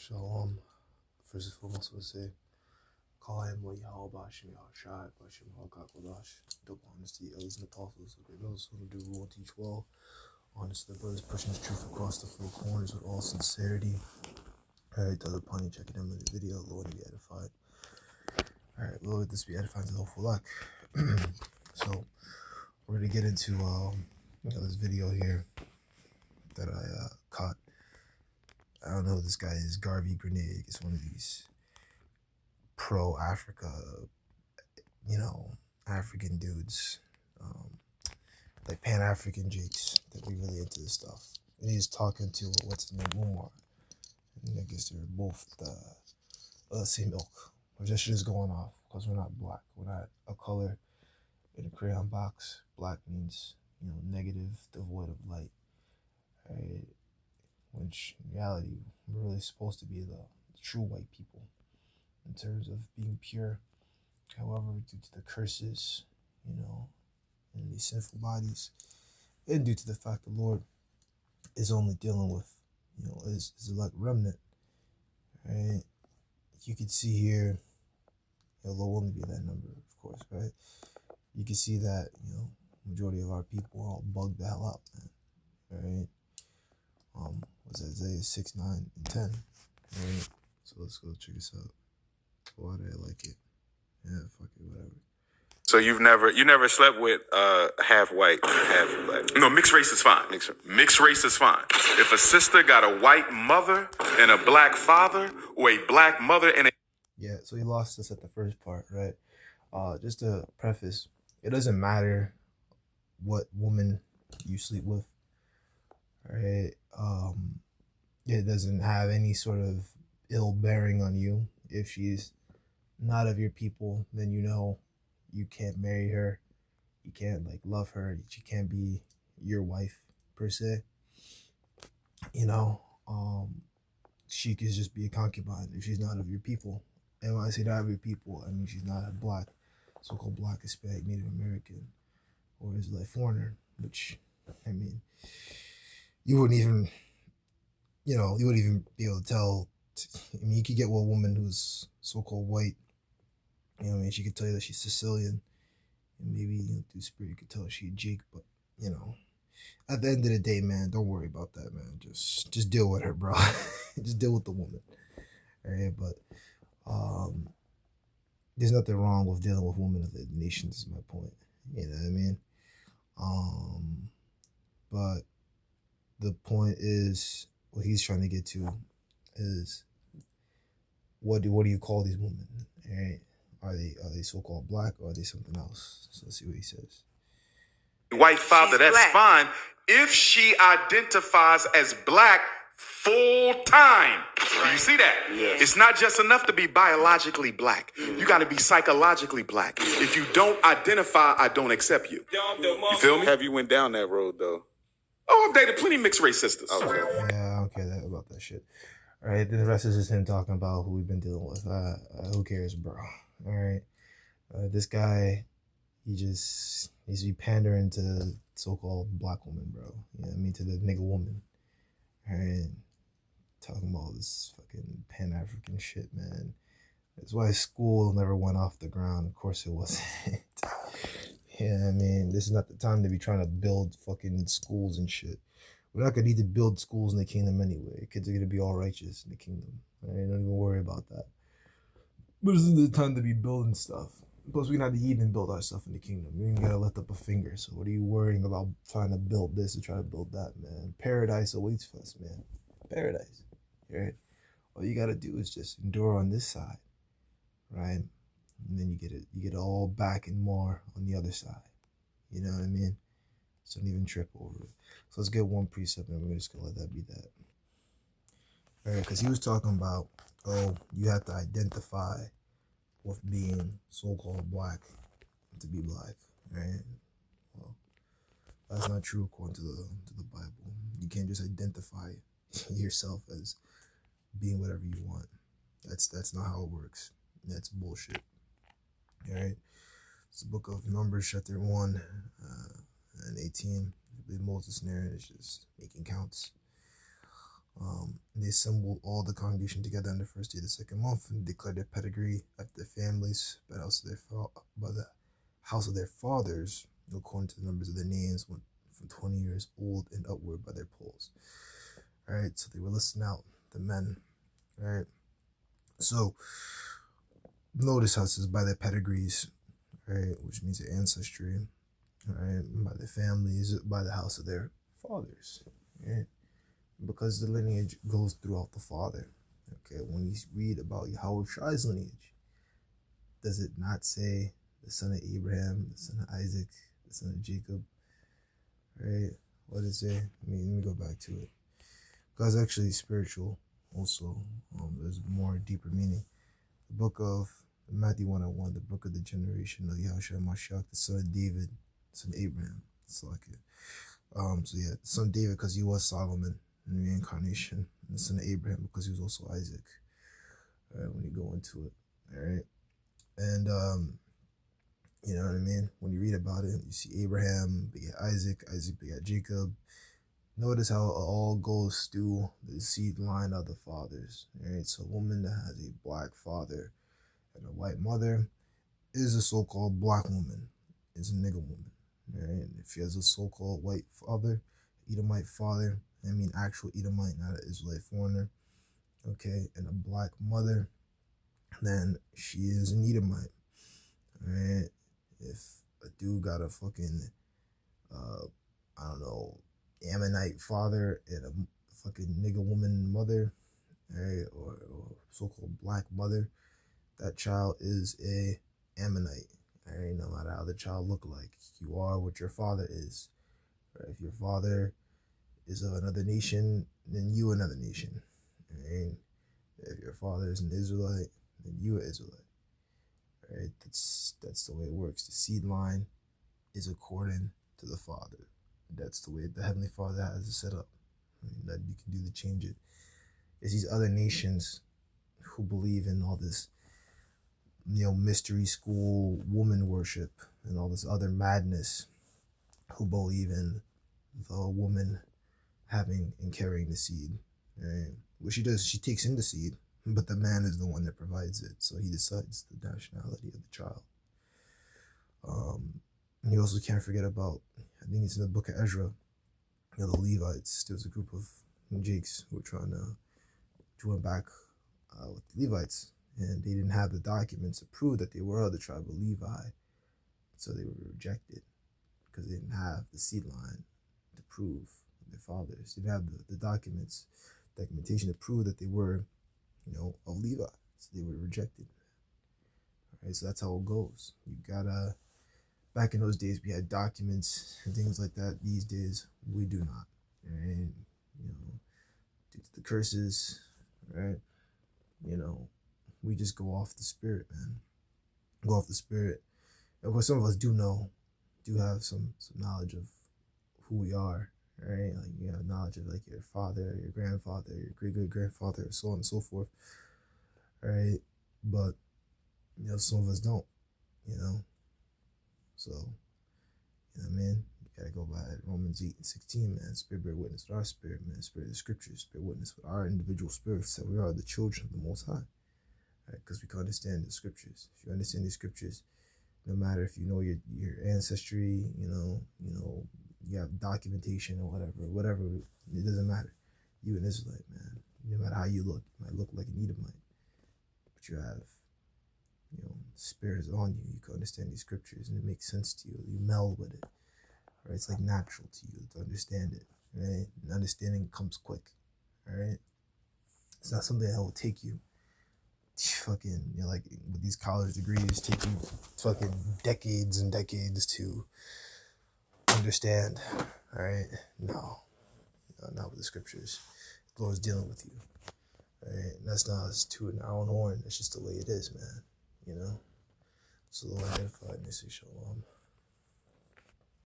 Shalom. First and foremost, we'll say, Kalayim wa Yahweh Bashim Yahshai Bashim Hakakodash. Double honesty, elders and apostles, the great those who do rule and teach well. Honest the brothers pushing the truth across the four corners with all sincerity. Alright, the other pony checking them in the video, Lord, to be edified. Alright, Lord, this be edifying to the whole flock. So, we're going to get into this video here that I caught. I don't know who this guy is, Garvey Grenade. It's one of these pro-Africa, African dudes, like Pan-African jakes that be really into this stuff. And he's talking to, what's his name, Umar. And I guess they're both the same ilk. Which that shit is going off, because we're not black. We're not a color in a crayon box. Black means, negative, devoid of light. Right? Which in reality, we're really supposed to be the true white people in terms of being pure. However, due to the curses, in these sinful bodies, and due to the fact the Lord is only dealing with, his elect remnant, right? You can see here, there'll only be that number, of course, right? You can see that, majority of our people are all bugged the hell out, man, right? Was Isaiah 6, 9, and 10, right? So let's go check this out. Why do I like it? Yeah, fuck it, whatever. So you never slept with half white, half black? No, mixed race is fine. Mixed race is fine. If a sister got a white mother and a black father, or a black mother and a... Yeah, so he lost us at the first part, right? Just to preface, it doesn't matter what woman you sleep with, right? It doesn't have any sort of ill bearing on you. If she's not of your people, then you can't marry her. You can't love her. She can't be your wife per se. She could just be a concubine if she's not of your people. And when I say not of your people, I mean she's not a black, so-called black, Hispanic, Native American, or is foreigner, which, I mean, you wouldn't even be able to tell. I mean, you could get with a woman who's so-called white. She could tell you that she's Sicilian. And maybe, through spirit, you could tell she's a Jake. But, at the end of the day, man, don't worry about that, man. Just deal with her, bro. Just deal with the woman. All right? But there's nothing wrong with dealing with women of the nations, is my point. You know what I mean? But the point is, what he's trying to get to is, what do you call these women? Right? Are they so-called black, or are they something else? So let's see what he says. White father, she's that's black. Fine. If she identifies as black full time. Right. You see that? Yes. It's not just enough to be biologically black. You got to be psychologically black. If you don't identify, I don't accept you. You feel me? Have you went down that road, though? Oh, I've dated plenty of mixed race sisters. Okay. Yeah, I don't care about that shit. All right, then the rest is just him talking about who we've been dealing with. Who cares, bro? All right. This guy, he's be pandering to so-called black woman, bro. You know what I mean? To the nigga woman. All right. Talking about this fucking Pan-African shit, man. That's why school never went off the ground. Of course it wasn't. Yeah, I mean, this is not the time to be trying to build fucking schools and shit. We're not gonna need to build schools in the kingdom anyway. Kids are gonna be all righteous in the kingdom. All right, don't even worry about that. But this isn't the time to be building stuff. Plus, we're not even build our stuff in the kingdom. We ain't gotta lift up a finger. So what are you worrying about trying to build this or try to build that, man? Paradise awaits for us, man. Paradise. Right? All you gotta do is just endure on this side, right? And then you get it all back and more on the other side. You know what I mean? So don't even trip over it. So let's get one precept and we're just gonna let that be that. Alright, because he was talking about, you have to identify with being so-called black to be black, right? Well, that's not true according to the Bible. You can't just identify yourself as being whatever you want. That's not how it works. That's bullshit. Alright? It's the book of Numbers, chapter 1 and 18. I believe Moses' narrative is just making counts. They assembled all the congregation together on the first day of the second month and declared their pedigree after their families by the house of their fathers, according to the numbers of their names, went from 20 years old and upward by their polls. All right, so they were listing out the men. All right, so notice how it says by their pedigrees, right, which means their ancestry, right, by their families, by the house of their fathers, right, because the lineage goes throughout the father. Okay, when you read about Yahweh Shai's lineage, does it not say the son of Abraham, the son of Isaac, the son of Jacob, right? What does it say? Let me go back to it. God's actually spiritual also. There's more deeper meaning. The book of Matthew 1:1, the book of the generation of Yahushua Mashiach, the son of David, son of Abraham. It's like it. So yeah, the son of David because he was Solomon in the reincarnation, and the son of Abraham because he was also Isaac. All right, when you go into it, all right, and you know what I mean. When you read about it, you see Abraham begat Isaac, Isaac begat Jacob. Notice how it all goes through the seed line of the fathers. Right? So a woman that has a black father and a white mother is a so-called black woman, is a nigger woman. Right? If she has a so-called white father, Edomite father, I mean actual Edomite, not an Israelite foreigner, okay, and a black mother, then she is an Edomite. Right? If a dude got a fucking, I don't know, Ammonite father and a fucking nigger woman mother, right, or so-called black mother, that child is a Ammonite, right? No matter how the child look like, you are what your father is. Right? If your father is of another nation, then you another nation. Right? If your father is an Israelite, then you an Israelite. Right? That's the way it works. The seed line is according to the father. That's the way the Heavenly Father has it set up. That you can do to change it. It's these other nations who believe in all this, mystery school woman worship and all this other madness, who believe in the woman having and carrying the seed. Right? What she does, she takes in the seed, but the man is the one that provides it. So he decides the nationality of the child. You also can't forget about, I think it's in the book of Ezra, the Levites. There was a group of Jakes who were trying to join back with the Levites, and they didn't have the documents to prove that they were of the tribe of Levi, so they were rejected because they didn't have the seed line to prove their fathers. They didn't have the documentation to prove that they were, of Levi, so they were rejected. All right, so that's how it goes. You gotta. Back in those days, we had documents and things like that. These days, we do not. And, due to the curses, right? We just go off the spirit, man. Go off the spirit. And what some of us do have some knowledge of who we are, right? Like, you have knowledge of, like, your father, your grandfather, your great-great-grandfather, so on and so forth, right? But, some of us don't, So, you gotta go by Romans 8:16, man. Spirit bear witness with our spirit, man. Spirit of the scriptures, bear witness with our individual spirits that we are the children of the Most High. Right? Because we can understand the scriptures. If you understand these scriptures, no matter if you know your ancestry, you have documentation or whatever, it doesn't matter. You an Israelite, man. No matter how you look, you might look like an Edomite, but you have, spirit is on you. You can understand these scriptures and it makes sense to you. You meld with it. Right? It's like natural to you to understand it. Right? And understanding comes quick. Alright? It's not something that will take you fucking, like with these college degrees, take you fucking decades and decades to understand. Alright? No, not with the scriptures. The Lord's dealing with you. Right? And that's not us tooting our own horn. That's just the way it is, man. So the Lord edified and they say shalom.